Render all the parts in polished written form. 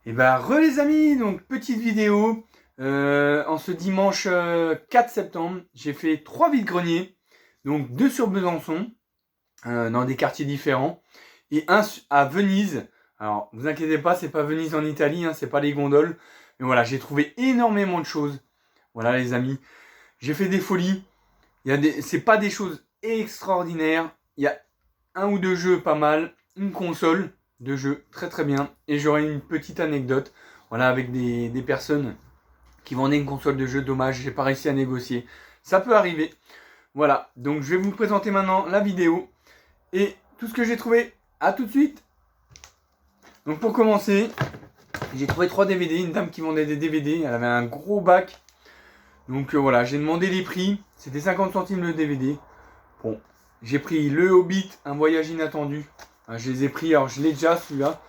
Et bah les amis, donc petite vidéo, en ce dimanche 4 septembre, j'ai fait 3 vides-greniers, donc 2 sur Besançon, dans des quartiers différents, et un à Venise. Alors vous inquiétez pas, c'est pas Venise en Italie, hein, c'est pas les gondoles, mais voilà, j'ai trouvé énormément de choses. Voilà les amis, j'ai fait des folies, c'est pas des choses extraordinaires, il y a un ou deux jeux pas mal, une console de jeux très très bien, et j'aurai une petite anecdote, voilà, avec des personnes qui vendaient une console de jeux. Dommage, j'ai pas réussi à négocier, ça peut arriver. Voilà, donc je vais vous présenter maintenant la vidéo et tout ce que j'ai trouvé. À tout de suite. Donc pour commencer, j'ai trouvé 3 DVD, une dame qui vendait des DVD, elle avait un gros bac. Donc voilà, j'ai demandé les prix, c'était 50 centimes le DVD. Bon, j'ai pris Le Hobbit, Un voyage inattendu. Je les ai pris, alors je l'ai déjà celui-là.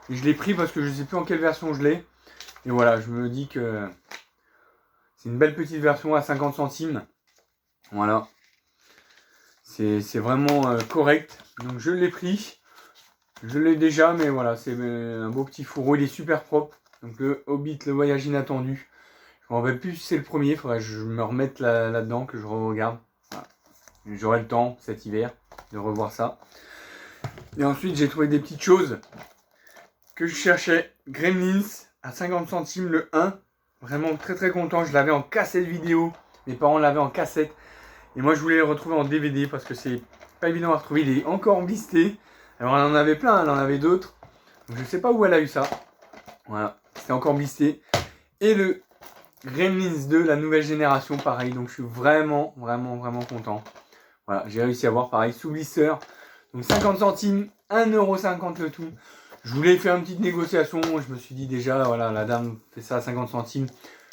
Et je l'ai pris parce que je ne sais plus en quelle version je l'ai. Et voilà, je me dis que c'est une belle petite version à 50 centimes. Voilà. C'est vraiment correct. Donc je l'ai pris. Je l'ai déjà, mais voilà, c'est un beau petit fourreau. Il est super propre. Donc Le Hobbit, Le voyage inattendu. Je me rappelle plus si c'est le premier. Il faudrait que je me remette là-dedans, que je regarde. Voilà. J'aurai le temps cet hiver de revoir ça. Et ensuite, j'ai trouvé des petites choses que je cherchais. Gremlins à 50 centimes le 1. Vraiment très très content. Je l'avais en cassette vidéo. Mes parents l'avaient en cassette. Et moi, je voulais le retrouver en DVD parce que c'est pas évident à retrouver. Il est encore blisté. Alors, elle en avait plein, elle en avait d'autres. Donc, je sais pas où elle a eu ça. Voilà, c'était encore blisté. Et le Gremlins 2, la nouvelle génération, pareil. Donc, je suis vraiment content. Voilà, j'ai réussi à avoir pareil sous blister. Donc 50 centimes, 1,50 € le tout. Je voulais faire une petite négociation. Je me suis dit déjà, voilà, la dame fait ça à 50 centimes.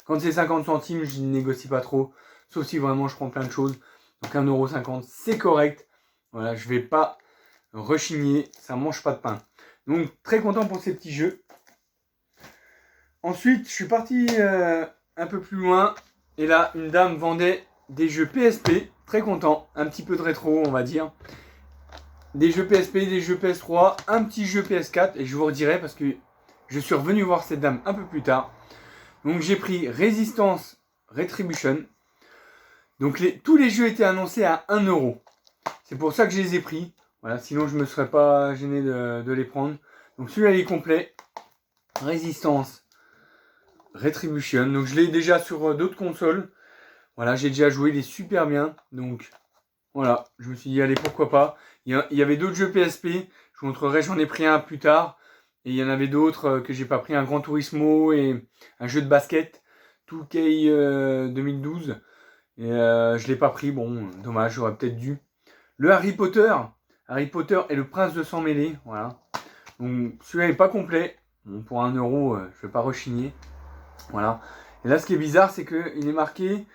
Quand c'est 50 centimes, je ne négocie pas trop. Sauf si vraiment je prends plein de choses. Donc 1,50 €, c'est correct. Voilà, je vais pas rechigner. Ça mange pas de pain. Donc très content pour ces petits jeux. Ensuite, je suis parti un peu plus loin. Et là, une dame vendait des jeux PSP. Très content. Un petit peu de rétro, on va dire. Des jeux PSP, des jeux PS3, un petit jeu PS4. Et je vous redirai parce que je suis revenu voir cette dame un peu plus tard. Donc j'ai pris Resistance Retribution. Donc tous les jeux étaient annoncés à 1 €. C'est pour ça que je les ai pris. Voilà, sinon je ne me serais pas gêné de les prendre. Donc celui-là il est complet. Resistance Retribution. Donc je l'ai déjà sur d'autres consoles. Voilà, j'ai déjà joué, il est super bien. Donc voilà, je me suis dit allez, pourquoi pas. Il y avait d'autres jeux PSP. Je vous montrerai, j'en ai pris un plus tard. Et il y en avait d'autres que j'ai pas pris. Un Gran Turismo et un jeu de basket. 2K 2012. Et je l'ai pas pris. Bon, dommage, j'aurais peut-être dû. Le Harry Potter. Harry Potter et le Prince de Sang Mêlé. Voilà. Donc celui-là n'est pas complet. Bon, pour 1 €, je vais pas rechigner. Voilà. Et là, ce qui est bizarre, c'est qu'il est marqué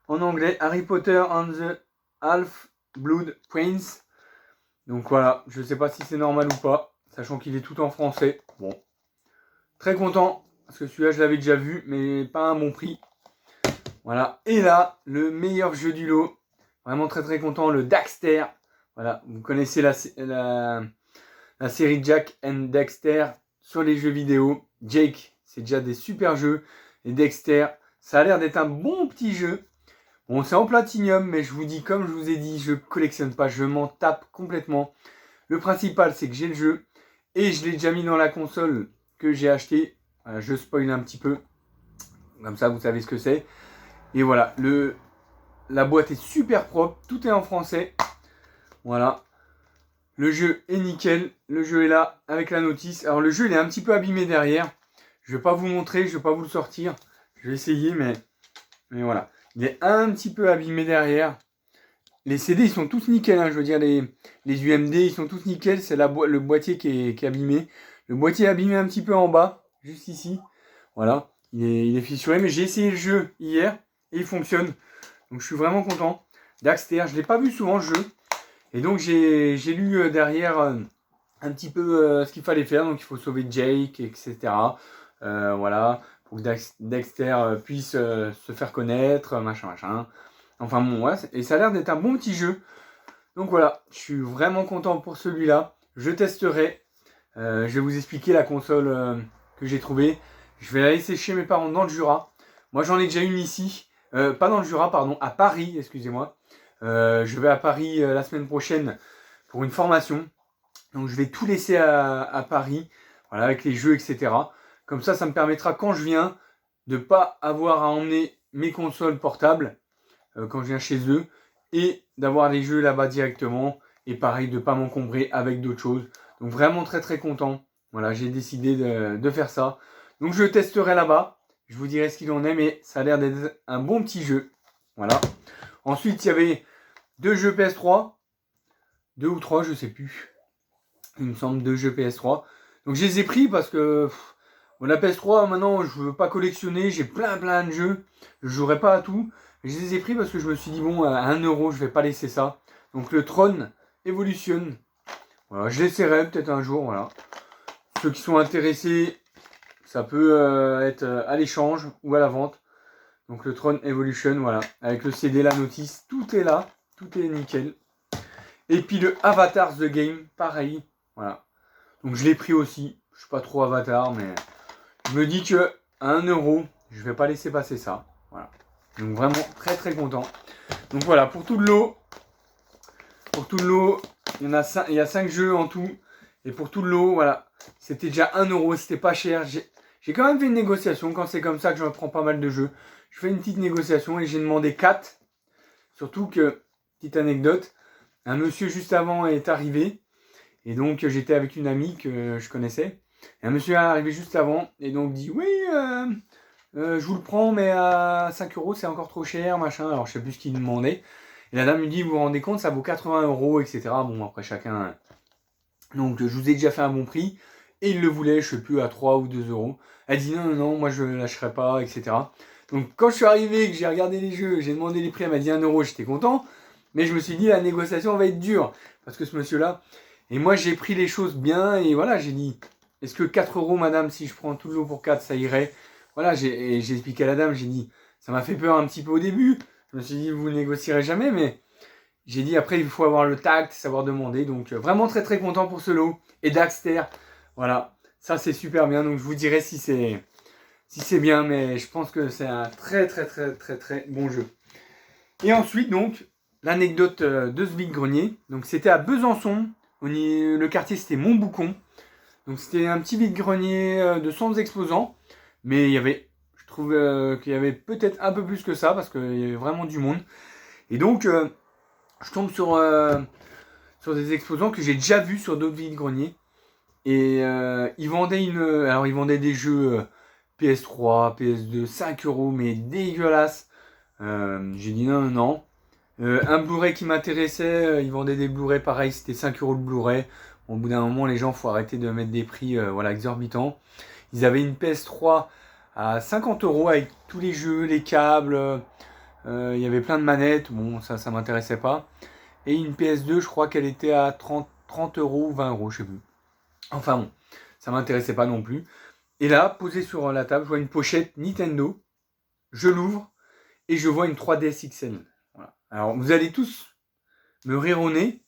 en anglais Harry Potter and the Half-Blood Prince. Donc voilà, je ne sais pas si c'est normal ou pas, sachant qu'il est tout en français. Bon, très content, parce que celui-là, je l'avais déjà vu, mais pas à un bon prix. Voilà, et là, le meilleur jeu du lot. Vraiment très très content, le Daxter. Voilà, vous connaissez la série Jack and Dexter sur les jeux vidéo. Jake, c'est déjà des super jeux. Et Dexter, ça a l'air d'être un bon petit jeu. Bon, c'est en platinium, mais je vous dis, comme je vous ai dit, je collectionne pas, je m'en tape complètement. Le principal, c'est que j'ai le jeu, et je l'ai déjà mis dans la console que j'ai acheté. Voilà, je spoil un petit peu, comme ça vous savez ce que c'est. Et voilà, la boîte est super propre, tout est en français. Voilà, le jeu est nickel, le jeu est là, avec la notice. Alors le jeu, il est un petit peu abîmé derrière. Je vais pas vous montrer, je vais pas vous le sortir. Je vais essayer, mais voilà. Il est un petit peu abîmé derrière. Les CD, ils sont tous nickel. Hein, je veux dire, les UMD, ils sont tous nickel. C'est le boîtier qui est abîmé. Le boîtier est abîmé un petit peu en bas, juste ici. Voilà, il est fissuré. Mais j'ai essayé le jeu hier et il fonctionne. Donc je suis vraiment content. Daxter, je ne l'ai pas vu souvent ce jeu. Et donc j'ai lu derrière un petit peu ce qu'il fallait faire. Donc il faut sauver Jake, etc. Voilà, pour que Dexter puisse se faire connaître, machin. Enfin bon, ouais, et ça a l'air d'être un bon petit jeu. Donc voilà, je suis vraiment content pour celui-là. Je testerai. Je vais vous expliquer la console que j'ai trouvée. Je vais la laisser chez mes parents dans le Jura. Moi, j'en ai déjà une ici. Pas dans le Jura, pardon, à Paris, excusez-moi. Je vais à Paris la semaine prochaine pour une formation. Donc, je vais tout laisser à Paris, voilà, avec les jeux, etc. Comme ça me permettra, quand je viens, de ne pas avoir à emmener mes consoles portables quand je viens chez eux et d'avoir les jeux là-bas directement. Et pareil, de ne pas m'encombrer avec d'autres choses. Donc, vraiment très très content. Voilà, j'ai décidé de faire ça. Donc, je testerai là-bas. Je vous dirai ce qu'il en est, mais ça a l'air d'être un bon petit jeu. Voilà. Ensuite, il y avait 2 jeux PS3. 2 ou 3, je sais plus. Il me semble 2 jeux PS3. Donc je les ai pris parce que la PS3, maintenant, je veux pas collectionner. J'ai plein de jeux. Je jouerai pas à tout. Mais je les ai pris parce que je me suis dit, bon, à 1€, je vais pas laisser ça. Donc le Tron Evolution. Voilà, je l'essaierai peut-être un jour. Voilà. Ceux qui sont intéressés, ça peut être à l'échange ou à la vente. Donc le Tron Evolution, voilà. Avec le CD, la notice, tout est là. Tout est nickel. Et puis le Avatar The Game, pareil. Voilà. Donc je l'ai pris aussi. Je suis pas trop Avatar, mais je me dis que à 1€, je vais pas laisser passer ça. Voilà. Donc vraiment très très content. Donc voilà, pour tout le lot, il y a 5 jeux en tout. Et pour tout le lot, voilà, c'était déjà 1€, c'était pas cher. J'ai quand même fait une négociation. Quand c'est comme ça que je prends pas mal de jeux, je fais une petite négociation et j'ai demandé 4. Surtout que, petite anecdote, un monsieur juste avant est arrivé. Et donc j'étais avec une amie que je connaissais. Et un monsieur est arrivé juste avant. Et donc dit, oui, je vous le prends, mais à 5€, c'est encore trop cher, machin. Alors je sais plus ce qu'il demandait. Et la dame lui dit, vous vous rendez compte, ça vaut 80€, etc. Bon, après chacun... Donc je vous ai déjà fait un bon prix. Et il le voulait, je sais plus, à 3 ou 2€. Elle dit, non, moi je ne lâcherai pas, etc. Donc quand je suis arrivé, que j'ai regardé les jeux, j'ai demandé les prix, elle m'a dit 1€, j'étais content. Mais je me suis dit, la négociation va être dure. Parce que ce monsieur-là... Et moi, j'ai pris les choses bien. Et voilà, j'ai dit, est-ce que 4€, madame, si je prends tout le lot pour 4, ça irait? Voilà, j'ai expliqué à la dame, j'ai dit, ça m'a fait peur un petit peu au début. Je me suis dit, vous négocierez jamais, mais j'ai dit, après, il faut avoir le tact, savoir demander. Donc, vraiment très, très content pour ce lot. Et Daxter, voilà, ça, c'est super bien. Donc, je vous dirai si c'est bien, mais je pense que c'est un très, très, très, très, très bon jeu. Et ensuite, donc, l'anecdote de ce vide-grenier. Donc, c'était à Besançon. Le quartier, c'était Montboucon. Donc, c'était un petit vide-grenier de 100 exposants. Mais il y avait, je trouve qu'il y avait peut-être un peu plus que ça, parce qu'il y avait vraiment du monde. Et donc, je tombe sur des exposants que j'ai déjà vus sur d'autres vide-greniers. Et ils vendaient des jeux PS3, PS2, 5€, mais dégueulasses. J'ai dit non. Un Blu-ray qui m'intéressait, ils vendaient des Blu-ray pareil, c'était 5€ le Blu-ray. Au bout d'un moment, les gens, faut arrêter de mettre des prix exorbitants. Ils avaient une PS3 à 50€ avec tous les jeux, les câbles, il y avait plein de manettes, bon ça m'intéressait pas. Et une PS2, je crois qu'elle était à 30€ ou 20€, je sais plus. Enfin bon, ça m'intéressait pas non plus. Et là, posé sur la table, je vois une pochette Nintendo, je l'ouvre et je vois une 3DS XL. Voilà. Alors, vous allez tous me rire au nez.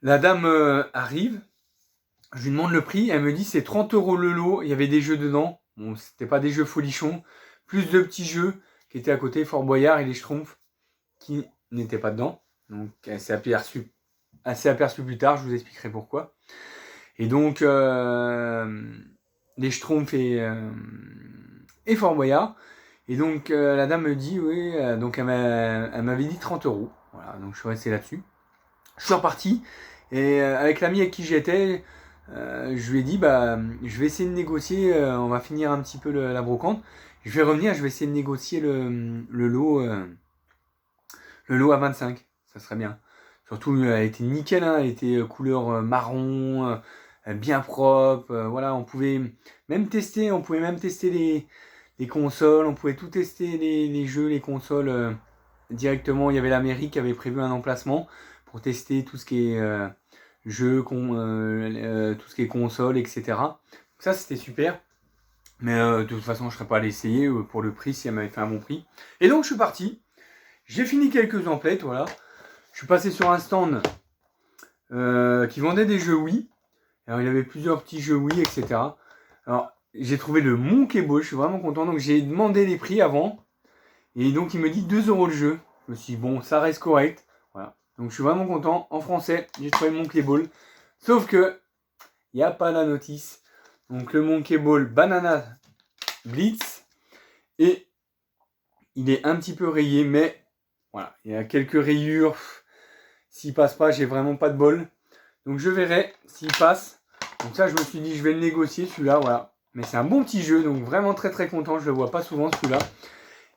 La dame arrive, je lui demande le prix, elle me dit c'est 30€ le lot, il y avait des jeux dedans. Bon, c'était pas des jeux folichons, plus de petits jeux qui étaient à côté, Fort Boyard et les Schtroumpfs, qui n'étaient pas dedans. Donc, elle s'est aperçue plus tard, je vous expliquerai pourquoi. Et donc, les Schtroumpfs et Fort Boyard. Et donc la dame me dit, oui, donc elle m'avait dit 30€. Voilà, donc je suis resté là-dessus. Je suis reparti. Et avec l'ami avec qui j'étais, je lui ai dit, je vais essayer de négocier, on va finir un petit peu la brocante. Je vais revenir, je vais essayer de négocier le lot à 25. Ça serait bien. Surtout, elle était nickel, hein, elle était couleur marron, bien propre. Voilà, on pouvait même tester les consoles, on pouvait tout tester, les jeux, les consoles directement. Il y avait la mairie qui avait prévu un emplacement pour tester tout ce qui est jeux, tout ce qui est console, etc. Donc ça, c'était super. Mais de toute façon, je ne serais pas allé essayer pour le prix si elle m'avait fait un bon prix. Et donc, je suis parti. J'ai fini quelques emplettes, voilà. Je suis passé sur un stand qui vendait des jeux Wii. Alors, il y avait plusieurs petits jeux Wii, etc. Alors, j'ai trouvé le Monkey Ball, je suis vraiment content. Donc, j'ai demandé les prix avant. Et donc, il me dit 2 € le jeu. Je me suis dit, bon, ça reste correct. Voilà. Donc, je suis vraiment content. En français, j'ai trouvé le Monkey Ball. Sauf que, il n'y a pas la notice. Donc, le Monkey Ball Banana Blitz. Et il est un petit peu rayé, mais voilà, il y a quelques rayures. S'il passe pas, j'ai vraiment pas de bol. Donc, je verrai s'il passe. Donc ça, je me suis dit, je vais le négocier, celui-là, voilà. Mais c'est un bon petit jeu, donc vraiment très très content. Je le vois pas souvent, celui-là.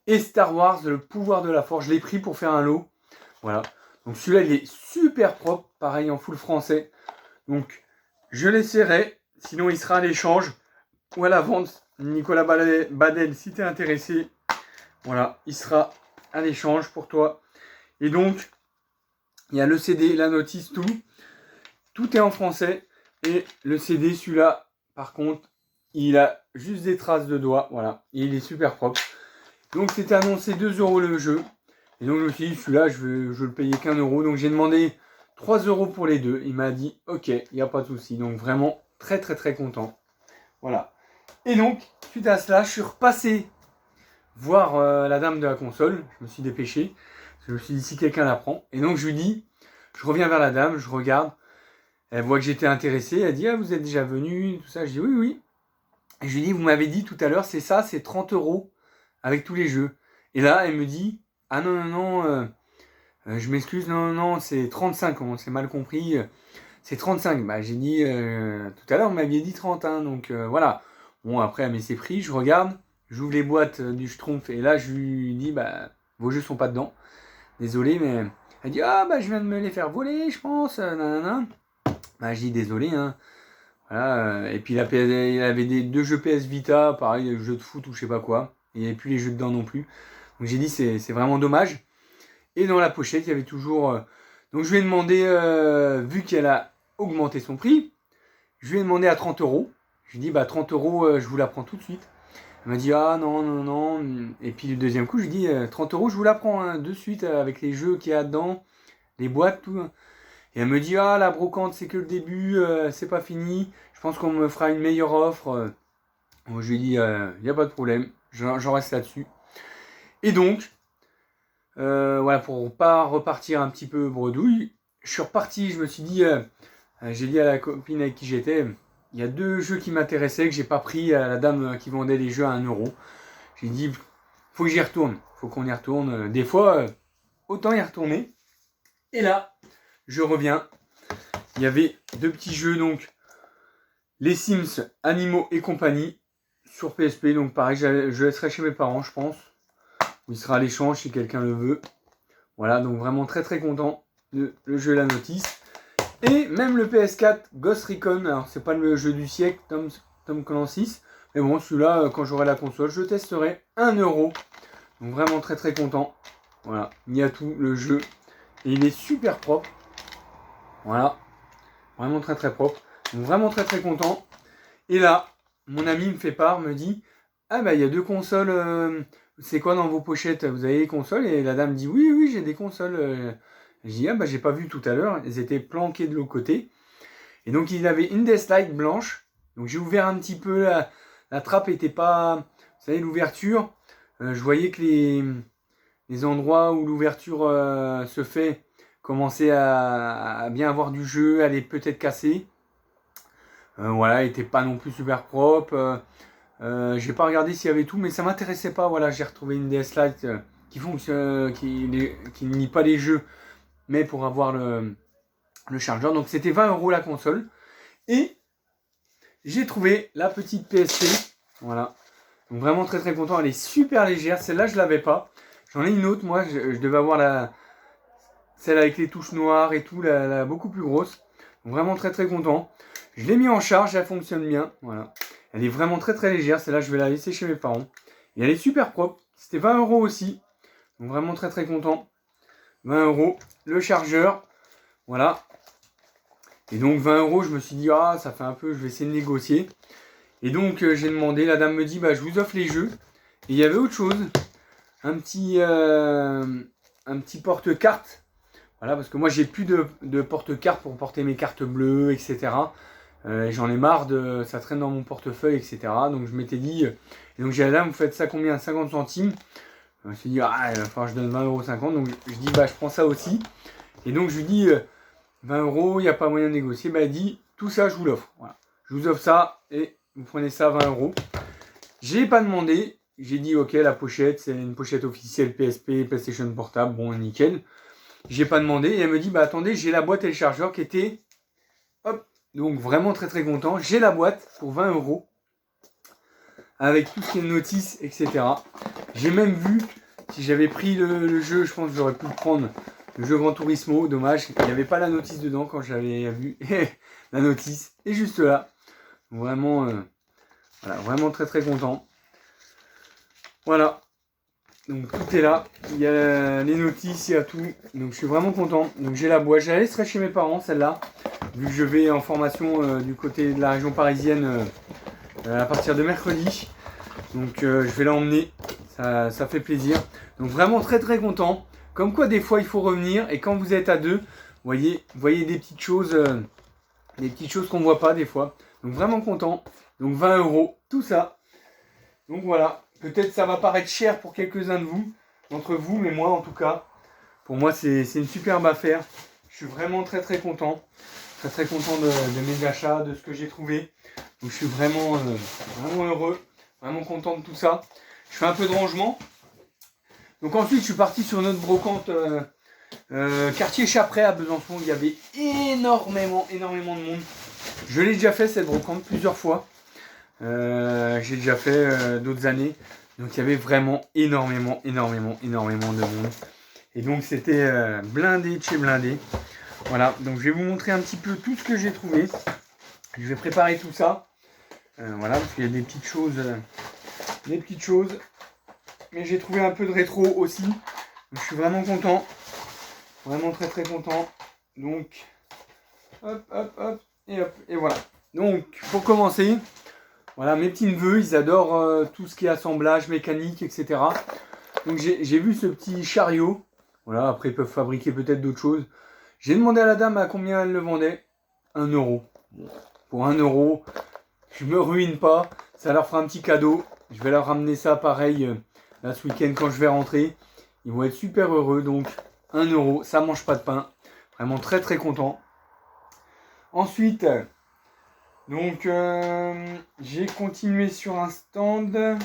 Et Star Wars, le pouvoir de la force, je l'ai pris pour faire un lot. Voilà. Donc celui-là, il est super propre. Pareil, en full français. Donc, je l'essaierai. Sinon, il sera à l'échange ou à la vente. Nicolas Badel, si tu es intéressé, voilà, il sera à l'échange pour toi. Et donc, il y a le CD, la notice, tout. Tout est en français. Et le CD, celui-là, par contre, il a juste des traces de doigts. Voilà. Et il est super propre. Donc, c'était annoncé 2 € le jeu. Et donc, je me suis dit, celui-là, je vais le payer qu'1 €. Donc, j'ai demandé 3 € pour les deux. Il m'a dit, ok, il n'y a pas de souci. Donc, vraiment, très, très, très content. Voilà. Et donc, suite à cela, je suis repassé voir la dame de la console. Je me suis dépêché. Je me suis dit, si quelqu'un la prend. Et donc, je lui dis, je reviens vers la dame, je regarde. Elle voit que j'étais intéressé, elle dit, ah, vous êtes déjà venu, tout ça. Je dis, oui, oui. Et je lui dis, vous m'avez dit tout à l'heure, c'est ça, c'est 30 € avec tous les jeux. Et là, elle me dit, ah non, non, non, je m'excuse, non, non, non, c'est 35, on s'est mal compris, c'est 35. Bah, j'ai dit, tout à l'heure, vous m'aviez dit 30, hein, donc voilà. Bon, après, elle met ses prix, je regarde, j'ouvre les boîtes du Schtroumpf, et là, je lui dis, bah, vos jeux sont pas dedans. Désolé, mais elle dit, ah, bah, je viens de me les faire voler, je pense, nanana. Bah, je dis, désolé, hein. Voilà, et puis il avait deux jeux PS Vita, pareil, des jeux de foot ou je sais pas quoi. Il n'y avait plus les jeux dedans non plus. Donc j'ai dit c'est vraiment dommage. Et dans la pochette, il y avait toujours... donc je lui ai demandé, vu qu'elle a augmenté son prix, je lui ai demandé à 30 €. Je lui ai dit, bah 30 €, je vous la prends tout de suite. Elle m'a dit, ah non, non, non. Et puis le deuxième coup, je lui ai dit, 30 €, je vous la prends hein, de suite avec les jeux qu'il y a dedans, les boîtes, tout. Et elle me dit, ah, la brocante, c'est que le début, c'est pas fini. Je pense qu'on me fera une meilleure offre. Donc, je lui ai dit, il n'y a pas de problème, j'en reste là-dessus. Et donc, voilà, pour pas repartir un petit peu bredouille, je suis reparti, je me suis dit, j'ai dit à la copine avec qui j'étais, il y a 2 jeux qui m'intéressaient, que j'ai pas pris à la dame qui vendait les jeux à 1 €. J'ai dit, faut que j'y retourne, faut qu'on y retourne. Des fois, autant y retourner. Et là, je reviens. Il y avait 2 petits jeux, donc les Sims, Animaux et compagnie sur PSP. Donc pareil, je laisserai chez mes parents, je pense. Il sera à l'échange si quelqu'un le veut. Voilà, donc vraiment très très content de le jeu et la notice. Et même le PS4 Ghost Recon. Alors c'est pas le jeu du siècle, Tom Clancy. Mais bon, celui-là, quand j'aurai la console, je testerai 1 €. Donc vraiment très très content. Voilà, il y a tout, le jeu. Et il est super propre. Voilà. Vraiment très très propre. Donc vraiment très très content. Et là, mon ami me fait part, me dit, ah bah il y a 2 consoles, c'est quoi dans vos pochettes? Vous avez les consoles? Et la dame dit, oui, oui, j'ai des consoles. Je dis, ah bah j'ai pas vu tout à l'heure, elles étaient planquées de l'autre côté. Et donc il avait une Deathlight blanche. Donc j'ai ouvert un petit peu, la trappe était pas, vous savez, l'ouverture. Je voyais que les endroits où l'ouverture se fait commençaient à bien avoir du jeu, elle est peut-être cassée. Voilà, elle était pas non plus super propre. J'ai pas regardé s'il y avait tout, mais ça m'intéressait pas. Voilà, j'ai retrouvé une DS Lite qui fonctionne, qui ne lie pas les jeux, mais pour avoir le chargeur. Donc c'était 20 € la console. Et j'ai trouvé la petite PSP. Voilà. Donc vraiment très très content. Elle est super légère. Celle-là, je l'avais pas. J'en ai une autre. Moi, je devais avoir celle avec les touches noires et tout, la beaucoup plus grosse. Donc vraiment très très content. Je l'ai mis en charge, elle fonctionne bien. Voilà. Elle est vraiment très très légère. Celle-là, je vais la laisser chez mes parents. Et elle est super propre. C'était 20 € aussi. Donc vraiment très très content. 20 €. Le chargeur. Voilà. Et donc 20 €, je me suis dit, ah, ça fait un peu, je vais essayer de négocier. Et donc j'ai demandé, la dame me dit, bah je vous offre les jeux. Et il y avait autre chose. Un petit porte-carte. Voilà, parce que moi j'ai plus de porte-carte pour porter mes cartes bleues, etc. J'en ai marre ça traîne dans mon portefeuille, etc. Donc je m'étais dit, et donc j'ai la dame, vous faites ça combien? 50 centimes. Je me suis dit, il va falloir que je donne 20,50 €. Donc je dis, je prends ça aussi. Et donc je lui dis, 20 €, il n'y a pas moyen de négocier. Elle dit, tout ça, je vous l'offre. Voilà. Je vous offre ça et vous prenez ça 20 €. J'ai pas demandé. J'ai dit, ok, la pochette, c'est une pochette officielle PSP, PlayStation Portable. Bon, nickel. J'ai pas demandé. Et elle me dit, attendez, j'ai la boîte et le chargeur qui était... Hop. Donc vraiment très très content. J'ai la boîte pour 20 €. Avec tout ce qui est notice, etc. J'ai même vu, si j'avais pris le jeu, je pense que j'aurais pu le prendre. Le jeu Gran Turismo, dommage, il n'y avait pas la notice dedans quand j'avais vu la notice. Et juste là, vraiment, voilà, vraiment très très content. Voilà, donc tout est là. Il y a les notices, il y a tout. Donc je suis vraiment content. Donc j'ai la boîte. J'allais serait chez mes parents, celle-là. Vu que je vais en formation du côté de la région parisienne à partir de mercredi. Donc je vais l'emmener. Ça fait plaisir. Donc vraiment très très content. Comme quoi des fois il faut revenir. Et quand vous êtes à deux, vous voyez des petites choses qu'on ne voit pas des fois. Donc vraiment content. Donc 20 €, tout ça. Donc voilà. Peut-être ça va paraître cher pour quelques-uns d'entre vous, mais moi en tout cas, pour moi c'est une superbe affaire. Je suis vraiment très très content. Très très content de mes achats, de ce que j'ai trouvé. Donc je suis vraiment heureux, vraiment content de tout ça. Je fais un peu de rangement. Donc ensuite je suis parti sur notre brocante quartier Chapray à Besançon. Il y avait énormément de monde. Je l'ai déjà fait cette brocante plusieurs fois. J'ai déjà fait d'autres années. Donc il y avait vraiment énormément de monde. Et donc c'était blindé de chez blindé. Voilà, donc je vais vous montrer un petit peu tout ce que j'ai trouvé. Je vais préparer tout ça. Voilà, parce qu'il y a des petites choses. Mais j'ai trouvé un peu de rétro aussi. Donc je suis vraiment content. Vraiment très très content. Donc, hop, et voilà. Donc, pour commencer, voilà, mes petits neveux, ils adorent tout ce qui est assemblage, mécanique, etc. Donc j'ai vu ce petit chariot. Voilà, après ils peuvent fabriquer peut-être d'autres choses. J'ai demandé à la dame à combien elle le vendait. 1 €. Pour 1 €, je me ruine pas. Ça leur fera un petit cadeau. Je vais leur ramener ça pareil là ce week-end quand je vais rentrer. Ils vont être super heureux. Donc 1 €, ça mange pas de pain. Vraiment très très content. Ensuite, donc j'ai continué sur un stand.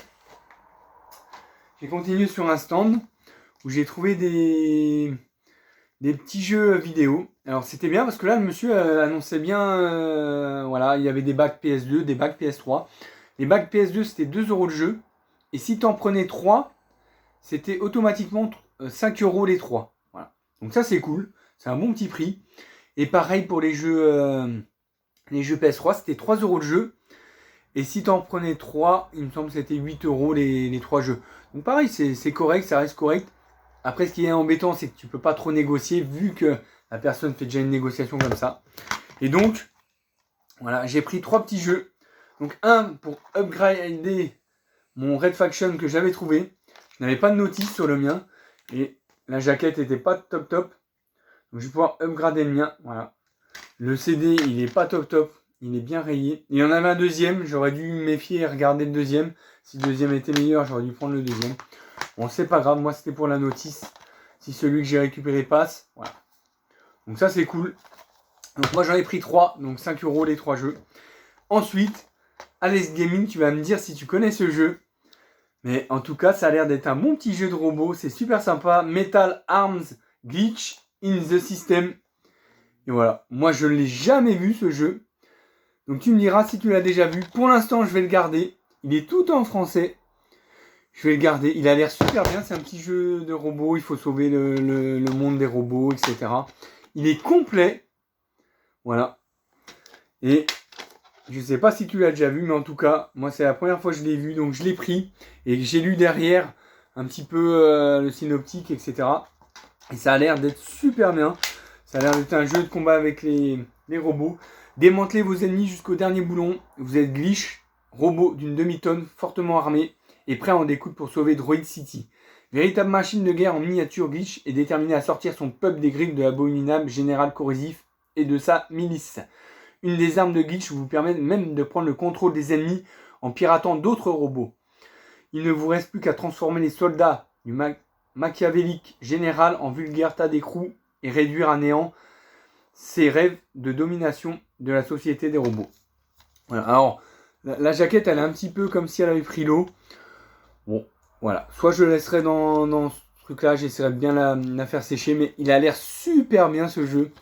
Où j'ai trouvé des petits jeux vidéo. Alors c'était bien parce que là le monsieur annonçait bien, voilà, il y avait des bacs PS2, des bacs PS3. Les bacs PS2 c'était 2 € le jeu. Et si tu en prenais 3, c'était automatiquement 5 € les 3. Voilà. Donc ça c'est cool, c'est un bon petit prix. Et pareil pour les jeux PS3, c'était 3 € le jeu. Et si tu en prenais 3, il me semble que c'était 8 € les 3 jeux. Donc pareil, c'est correct, ça reste correct. Après, ce qui est embêtant, c'est que tu peux pas trop négocier vu que la personne fait déjà une négociation comme ça. Et donc, voilà, j'ai pris 3 petits jeux. Donc un pour upgrader mon Red Faction que j'avais trouvé. Je n'avais pas de notice sur le mien. Et la jaquette était pas top. Donc je vais pouvoir upgrader le mien. Voilà. Le CD, il est pas top. Il est bien rayé. Il y en avait un deuxième. J'aurais dû me méfier et regarder le deuxième. Si le deuxième était meilleur, j'aurais dû prendre le deuxième. Bon, c'est pas grave, moi c'était pour la notice. Si celui que j'ai récupéré passe, voilà. Donc ça c'est cool. Donc moi j'en ai pris 3, donc 5 € les 3 jeux. Ensuite, Alice Gaming, tu vas me dire si tu connais ce jeu. Mais en tout cas, ça a l'air d'être un bon petit jeu de robot. C'est super sympa. Metal Arms Glitch in the System. Et voilà, moi je ne l'ai jamais vu ce jeu. Donc tu me diras si tu l'as déjà vu. Pour l'instant, je vais le garder. Il est tout en français. Je vais le garder. Il a l'air super bien. C'est un petit jeu de robots. Il faut sauver le monde des robots, etc. Il est complet. Voilà. Et je ne sais pas si tu l'as déjà vu, mais en tout cas, moi, c'est la première fois que je l'ai vu. Donc, je l'ai pris. Et j'ai lu derrière un petit peu le synoptique, etc. Et ça a l'air d'être super bien. Ça a l'air d'être un jeu de combat avec les robots. Démantelez vos ennemis jusqu'au dernier boulon. Vous êtes Glitch, robot d'une demi-tonne, fortement armé et prêt à en découdre pour sauver Droid City. Véritable machine de guerre en miniature, Glitch est déterminé à sortir son peuple des griffes de l'abominable général corrosif et de sa milice. Une des armes de glitch vous permet même de prendre le contrôle des ennemis en piratant d'autres robots. Il ne vous reste plus qu'à transformer les soldats du machiavélique général en vulgaire tas d'écrous et réduire à néant ses rêves de domination de la société des robots. Voilà. Alors, la jaquette, elle est un petit peu comme si elle avait pris l'eau. Bon, voilà. Soit je le laisserai dans ce truc-là, j'essaierai de bien la faire sécher, mais il a l'air super bien ce jeu.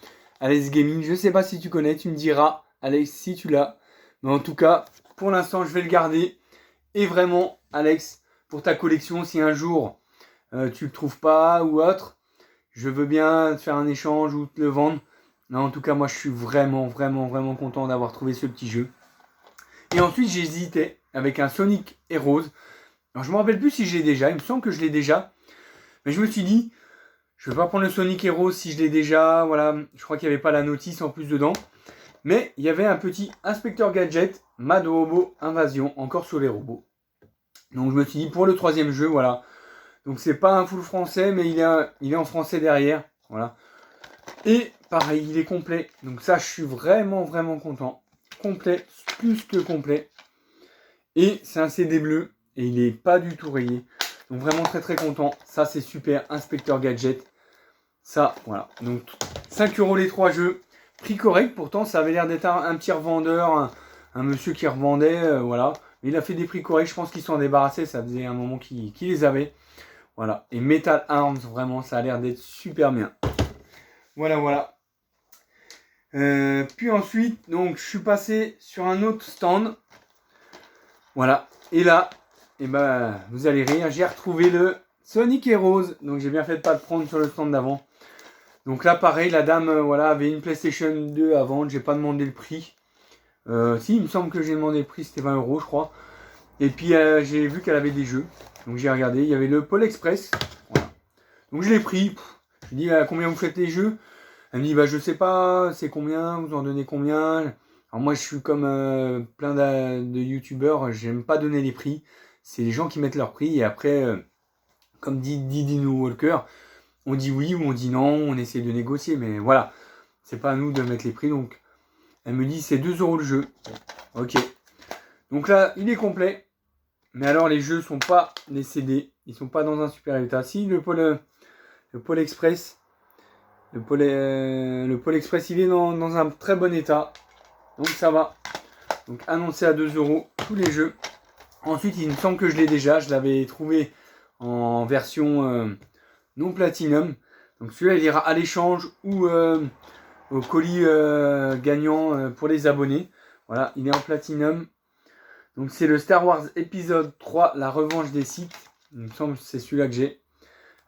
Alex Gaming, je sais pas si tu connais, tu me diras, Alex, si tu l'as. Mais en tout cas, pour l'instant, je vais le garder. Et vraiment, Alex, pour ta collection, si un jour tu le trouves pas ou autre, je veux bien te faire un échange ou te le vendre. Non, en tout cas, moi, je suis vraiment content d'avoir trouvé ce petit jeu. Et ensuite, j'hésitais avec un Sonic Heroes. Alors, je me rappelle plus si je l'ai déjà. Il me semble que je l'ai déjà. Mais je me suis dit, je vais pas prendre le Sonic Heroes si je l'ai déjà. Voilà, je crois qu'il n'y avait pas la notice en plus dedans. Mais il y avait un petit Inspecteur Gadget, Mad Robot Invasion, encore sur les robots. Donc, je me suis dit, pour le troisième jeu, voilà. Donc, c'est pas un full français, mais il est en français derrière. Voilà. Et pareil, il est complet. Donc ça, je suis vraiment content. Complet, plus que complet. Et c'est un CD bleu. Et il n'est pas du tout rayé. Donc vraiment très content. Ça, c'est super. Inspecteur Gadget. Ça, voilà. Donc 5 € les 3 jeux. Prix correct. Pourtant, ça avait l'air d'être un petit revendeur. Un monsieur qui revendait. Voilà. Mais il a fait des prix corrects. Je pense qu'ils s'en débarrassaient. Ça faisait un moment qu'il les avait. Voilà. Et Metal Arms, vraiment, ça a l'air d'être super bien. Voilà. Puis ensuite, donc, je suis passé sur un autre stand. Voilà. Et là, vous allez rire, j'ai retrouvé le Sonic Heroes. Donc, j'ai bien fait de pas le prendre sur le stand d'avant. Donc là, pareil, la dame, avait une PlayStation 2 à vendre. J'ai pas demandé le prix. Si, il me semble que j'ai demandé le prix, c'était 20 €, je crois. Et puis, j'ai vu qu'elle avait des jeux. Donc, j'ai regardé. Il y avait le Pôle Express. Voilà. Donc, je l'ai pris. Je lui ai dit, combien vous faites les jeux? Elle me dit, je sais pas, c'est combien, vous en donnez combien? Alors moi, je suis comme plein de youtubeurs, j'aime pas donner les prix. C'est les gens qui mettent leur prix et après, comme dit Dino Walker, on dit oui ou on dit non, on essaie de négocier, mais voilà, c'est pas à nous de mettre les prix. Donc, elle me dit, c'est 2 € le jeu. Ok. Donc là, il est complet, mais alors les jeux sont pas les CD, ils sont pas dans un super état. Si, le Pôle Express. Le Pôle Express, il est dans un très bon état. Donc ça va. Donc annoncé à 2 € tous les jeux. Ensuite, il me semble que je l'ai déjà. Je l'avais trouvé en version non platinum. Donc celui-là, il ira à l'échange ou au colis gagnant pour les abonnés. Voilà, il est en platinum. Donc c'est le Star Wars épisode 3, la revanche des Sith. Il me semble que c'est celui-là que j'ai.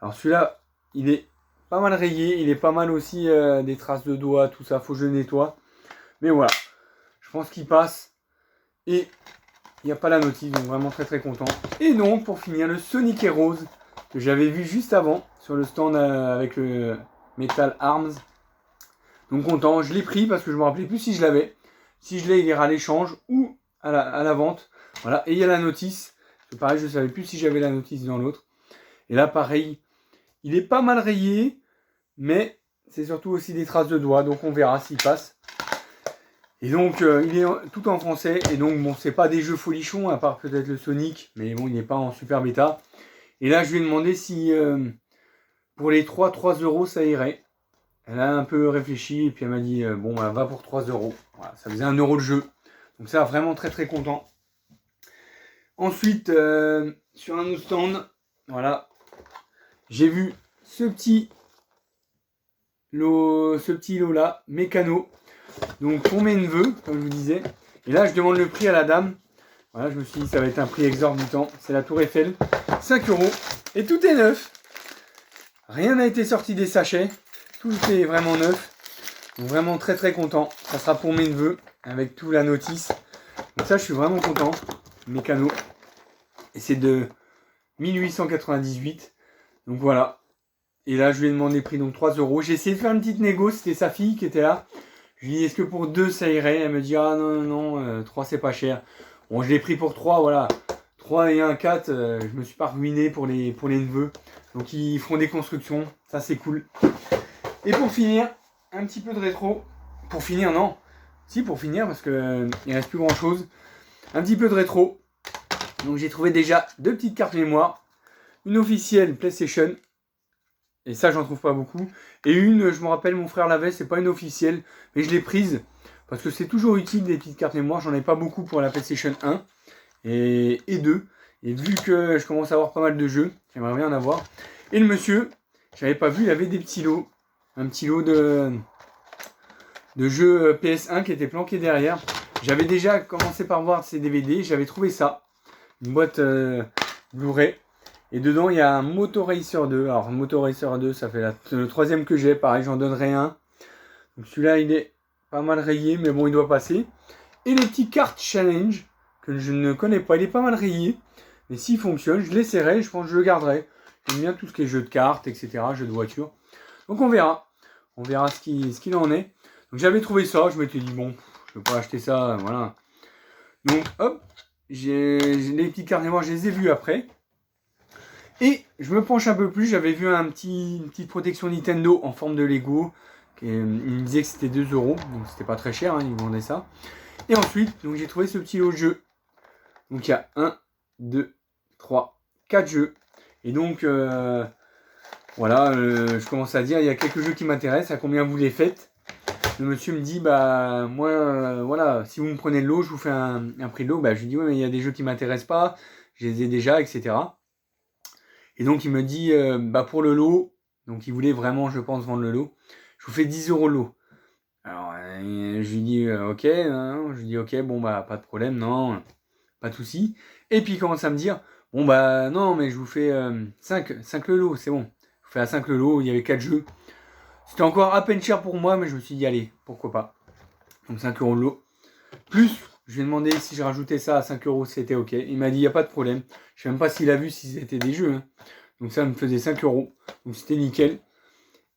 Alors celui-là, il est pas mal rayé, il est pas mal aussi des traces de doigts, tout ça, faut que je nettoie. Mais voilà, je pense qu'il passe. Et il n'y a pas la notice, donc vraiment très content. Et donc, pour finir, le Sonic Heroes, que j'avais vu juste avant, sur le stand avec le Metal Arms. Donc content, je l'ai pris parce que je me rappelais plus si je l'avais. Si je l'ai, il ira à l'échange ou à la vente. Voilà, et il y a la notice. C'est pareil, je ne savais plus si j'avais la notice dans l'autre. Et là, pareil, il est pas mal rayé. Mais c'est surtout aussi des traces de doigts, donc on verra s'il passe. Et donc il est tout en français, et donc bon, c'est pas des jeux folichons, à part peut-être le Sonic, mais bon, il n'est pas en super bêta. Et là, je lui ai demandé si pour les 3 € ça irait. Elle a un peu réfléchi, et puis elle m'a dit, va pour 3 €. Voilà, ça faisait 1 € le jeu. Donc ça, vraiment très content. Ensuite, sur un autre stand, voilà, j'ai vu ce petit lot là, mécano, donc pour mes neveux, comme je vous disais. Et là, je demande le prix à la dame. Voilà, je me suis dit, ça va être un prix exorbitant. C'est la Tour Eiffel, 5 €. Et tout est neuf. Rien n'a été sorti des sachets. Tout est vraiment neuf. Donc vraiment très content. Ça sera pour mes neveux, avec tout la notice. Donc ça, je suis vraiment content. Mécano. Et c'est de 1898. Donc voilà. Et là, je lui ai demandé le prix, donc 3 €. J'ai essayé de faire une petite négo, c'était sa fille qui était là. Je lui ai dit, est-ce que pour 2 ça irait? Elle me dit, ah non, 3 c'est pas cher. Bon, je l'ai pris pour 3, voilà. 3 et 1, 4, je me suis pas ruiné pour les neveux. Donc ils feront des constructions, ça c'est cool. Et pour finir, un petit peu de rétro. Pour finir, non. si pour finir, parce que il reste plus grand chose, un petit peu de rétro. Donc j'ai trouvé déjà 2 petites cartes mémoire, une officielle PlayStation, et ça j'en trouve pas beaucoup, et une, je me rappelle mon frère l'avait, c'est pas une officielle, mais je l'ai prise, parce que c'est toujours utile des petites cartes mémoire, j'en ai pas beaucoup pour la PlayStation 1 et 2, et vu que je commence à avoir pas mal de jeux, j'aimerais bien en avoir. Et le monsieur, j'avais pas vu, il avait des petits lots, un petit lot de jeux PS1 qui était planqué derrière. J'avais déjà commencé par voir ces DVD, j'avais trouvé ça, une boîte Blu-ray. Et dedans, il y a un Moto Racer 2. Alors, Moto Racer 2, ça fait le 3e que j'ai. Pareil, j'en donnerai un. Donc, celui-là, il est pas mal rayé, mais bon, il doit passer. Et les petits cartes challenge, que je ne connais pas. Il est pas mal rayé. Mais s'il fonctionne, je l'essaierai. Je pense que je le garderai. J'aime bien tout ce qui est jeux de cartes, etc. Jeux de voiture. Donc, on verra. On verra ce qu'il en est. Donc, j'avais trouvé ça. Je m'étais dit, bon, je ne vais pas acheter ça. Voilà. Donc, hop. Les petits cartes mémoire, je les ai vus après. Et je me penche un peu plus, j'avais vu une petite protection Nintendo en forme de Lego. Il me disait que c'était 2 euros, donc c'était pas très cher, hein, ils vendaient ça. Et ensuite, donc j'ai trouvé ce petit lot de jeux. Donc il y a 1, 2, 3, 4 jeux. Et donc, voilà, je commence à dire, il y a quelques jeux qui m'intéressent, à combien vous les faites. Le monsieur me dit, bah moi, voilà, si vous me prenez le lot, je vous fais un prix de lot. Bah, je lui dis, ouais, mais il y a des jeux qui m'intéressent pas, je les ai déjà, etc. Et donc il me dit, bah pour le lot, donc il voulait vraiment, je pense, vendre le lot, je vous fais 10 euros le lot. Alors je lui dis, ok, hein, je lui dis, ok, bon bah pas de problème, non, pas de souci. Et puis il commence à me dire, bon bah non, mais je vous fais 5 le lot, c'est bon. Je vous fais à 5 le lot, il y avait 4 jeux. C'était encore à peine cher pour moi, mais je me suis dit, allez, pourquoi pas. Donc 5 euros le lot. Plus, je lui ai demandé si je rajoutais ça à 5 euros, c'était ok. Il m'a dit, il n'y a pas de problème. Je sais même pas s'il a vu si c'était des jeux. Hein. Donc ça me faisait 5 euros. Donc c'était nickel.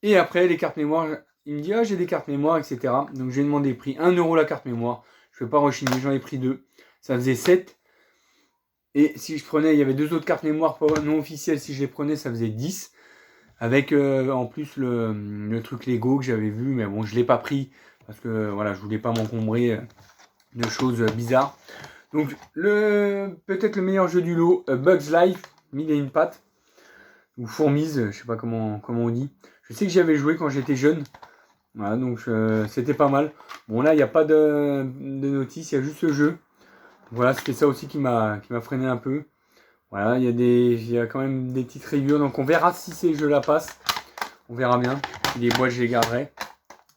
Et après, les cartes mémoire, il me dit, ah, j'ai des cartes mémoire, etc. Donc je lui ai demandé le prix. 1 euro la carte mémoire. Je ne vais pas rechigner, j'en ai pris 2. Ça faisait 7. Et si je prenais, il y avait 2 autres cartes mémoire non officielles. Si je les prenais, ça faisait 10. Avec en plus le truc Lego que j'avais vu. Mais bon, je ne l'ai pas pris. Parce que voilà, je voulais pas m'encombrer de choses bizarres. Donc peut-être le meilleur jeu du lot, Bugs Life, 1001 pattes. Ou fourmise, je sais pas comment on dit. Je sais que j'y avais joué quand j'étais jeune. Voilà, donc c'était pas mal. Bon là, il n'y a pas de notice, il y a juste ce jeu. Voilà, c'était ça aussi qui m'a freiné un peu. Voilà, il y a quand même des petites reviews, donc on verra si ces jeux-là passent. On verra bien. Les boîtes, je les garderai.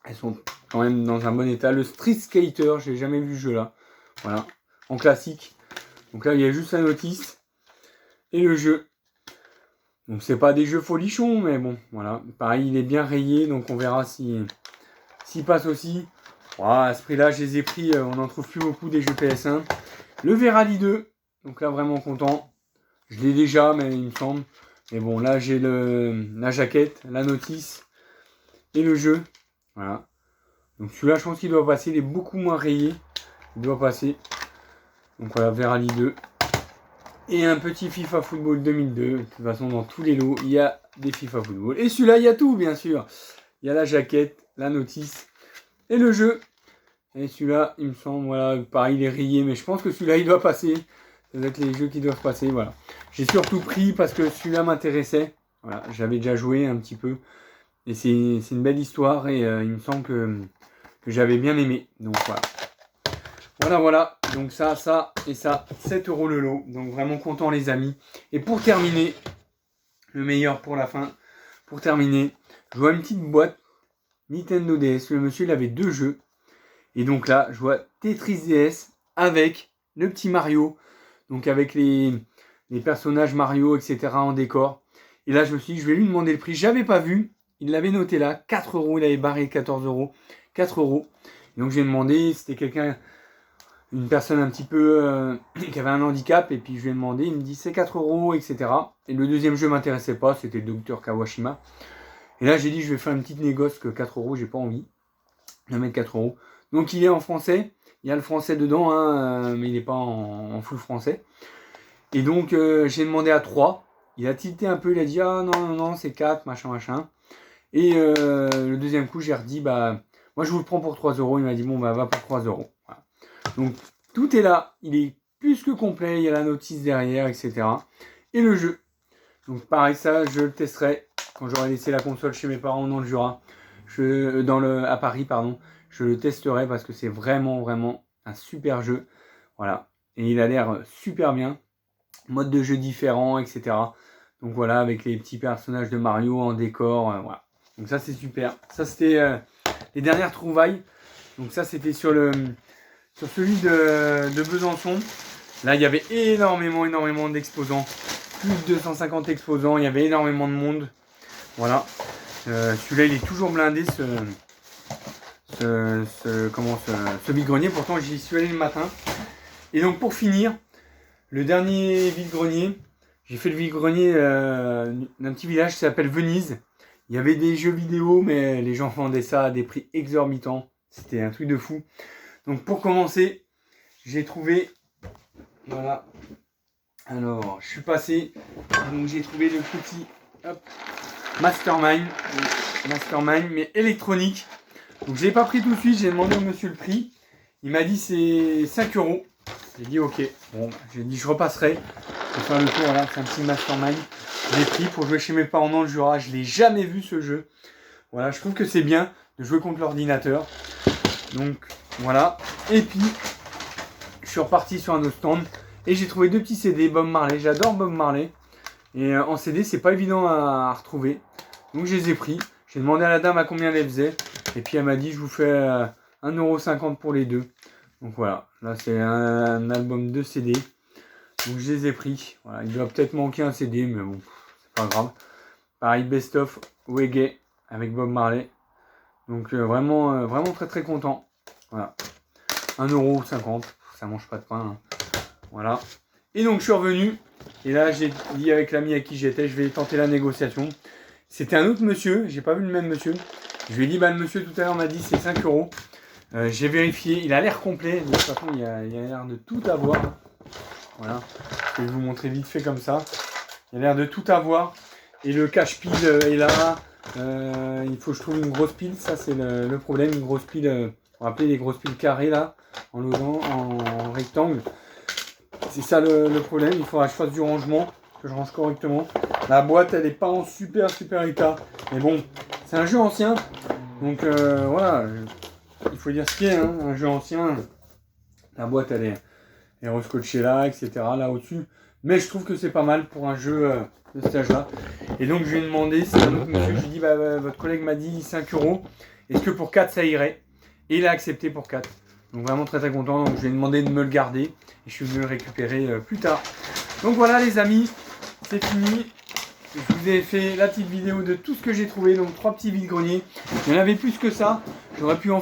Elles sont quand même dans un bon état. Le Street Skater, j'ai jamais vu ce jeu-là. Voilà, en classique. Donc là, il y a juste la notice et le jeu. Donc c'est pas des jeux folichons, mais bon, voilà. Pareil, il est bien rayé, donc on verra s'il passe aussi. Voilà, à ce prix-là, je les ai pris, on n'en trouve plus beaucoup des jeux PS1. Le Verali 2, donc là vraiment content. Je l'ai déjà, mais il me semble. Mais bon, là j'ai la jaquette, la notice et le jeu. Voilà. Donc celui-là, je pense qu'il doit passer, il est beaucoup moins rayé. Il doit passer. Donc voilà, Verali 2. Et un petit FIFA Football 2002. De toute façon, dans tous les lots, il y a des FIFA Football. Et celui-là, il y a tout, bien sûr. Il y a la jaquette, la notice et le jeu. Et celui-là, il me semble, voilà, pareil, il est rayé. Mais je pense que celui-là, il doit passer. Ça doit être les jeux qui doivent passer, voilà. J'ai surtout pris parce que celui-là m'intéressait. Voilà, j'avais déjà joué un petit peu. Et c'est une belle histoire. Et il me semble que j'avais bien aimé. Donc voilà. Voilà. Donc ça et ça, 7 euros le lot. Donc vraiment content les amis. Et pour terminer, le meilleur pour la fin. Pour terminer, je vois une petite boîte Nintendo DS. Le monsieur il avait 2 jeux. Et donc là, je vois Tetris DS avec le petit Mario. Donc avec les personnages Mario, etc. en décor. Et là, je me suis dit, je vais lui demander le prix. J'avais pas vu. Il l'avait noté là. 4 euros. Il avait barré 14 euros. 4 euros. Et donc j'ai demandé, c'était une personne un petit peu qui avait un handicap, et puis je lui ai demandé, il me dit c'est 4 euros, etc. Et le deuxième jeu m'intéressait pas, c'était le Dr Kawashima. Et là j'ai dit je vais faire une petite négoce que 4 euros, j'ai pas envie de mettre 4 euros. Donc il est en français, il y a le français dedans, hein, mais il n'est pas en full français. Et donc j'ai demandé à 3, il a tilté un peu, il a dit ah non, c'est 4, machin. Et le deuxième coup j'ai redit bah Moi, je vous le prends pour 3 €. Il m'a dit, bon, bah, va pour 3 €. Voilà. Donc, tout est là. Il est plus que complet. Il y a la notice derrière, etc. Et le jeu. Donc, pareil, ça, je le testerai quand j'aurai laissé la console chez mes parents dans le Jura. À Paris, pardon. Je le testerai parce que c'est vraiment, vraiment un super jeu. Voilà. Et il a l'air super bien. Mode de jeu différent, etc. Donc voilà, avec les petits personnages de Mario en décor. Voilà. Donc ça, c'est super. Ça, c'était les dernières trouvailles. Donc ça, c'était sur celui de Besançon. Là, il y avait énormément d'exposants. Plus de 250 exposants. Il y avait énormément de monde. Voilà. Celui-là, il est toujours blindé, ce vide-grenier. Pourtant, j'y suis allé le matin. Et donc, pour finir, le dernier vide-grenier, j'ai fait le vide-grenier d'un petit village qui s'appelle Venise. Il y avait des jeux vidéo, mais les gens vendaient ça à des prix exorbitants. C'était un truc de fou. Donc, pour commencer, j'ai trouvé... Voilà. Alors, je suis passé. Donc, j'ai trouvé le petit... Hop, Mastermind, mais électronique. Donc je l'ai pas pris tout de suite, j'ai demandé au monsieur le prix. Il m'a dit c'est 5 €. J'ai dit ok. Bon, j'ai dit je repasserai. Je vais faire le tour, voilà, c'est un petit Mastermind. Je l'ai pris pour jouer chez mes parents dans le Jura. Je l'ai jamais vu ce jeu. Voilà, je trouve que c'est bien de jouer contre l'ordinateur. Donc voilà. Et puis je suis reparti sur un autre stand et j'ai trouvé 2 petits CD Bob Marley. J'adore Bob Marley. Et en CD, c'est pas évident à retrouver. Donc je les ai pris. J'ai demandé à la dame à combien elle faisait. Et puis elle m'a dit, je vous fais 1,50 € pour les deux. Donc voilà. Là, c'est un album de CD. Donc je les ai pris. Voilà. Il doit peut-être manquer un CD, mais bon, c'est pas grave. Pareil, Best of Reggae avec Bob Marley. Donc vraiment très content. Voilà. 1,50 €. Ça mange pas de pain. Hein. Voilà. Et donc je suis revenu. Et là, j'ai dit avec l'ami à qui j'étais, je vais tenter la négociation. C'était un autre monsieur, j'ai pas vu le même monsieur. Je lui ai dit, bah, le monsieur tout à l'heure m'a dit c'est 5 €. J'ai vérifié, il a l'air complet. De toute façon, il a l'air de tout avoir. Voilà, je vais vous montrer vite fait comme ça. Il a l'air de tout avoir. Et le cache-pile est là. Il faut que je trouve une grosse pile, ça c'est le problème. Une grosse pile, vous vous rappelez les grosses piles carrées là, en losange, en rectangle. C'est ça le problème, il faudra que je fasse du rangement, que je range correctement. La boîte, elle n'est pas en super état. Mais bon, c'est un jeu ancien. Donc voilà, il faut dire ce qu'il y a, hein, un jeu ancien. La boîte, elle est rescotchée là, etc. là au-dessus. Mais je trouve que c'est pas mal pour un jeu de cet âge-là. Et donc je lui ai demandé, c'est un autre monsieur, je lui ai dit, bah, votre collègue m'a dit 5 €. Est-ce que pour 4 ça irait? Et il a accepté pour 4. Donc vraiment très content. Donc je lui ai demandé de me le garder. Et je suis venu le récupérer plus tard. Donc voilà les amis, c'est fini. Je vous ai fait la petite vidéo de tout ce que j'ai trouvé. Donc 3 petits vide-greniers. Il y en avait plus que ça. J'aurais pu en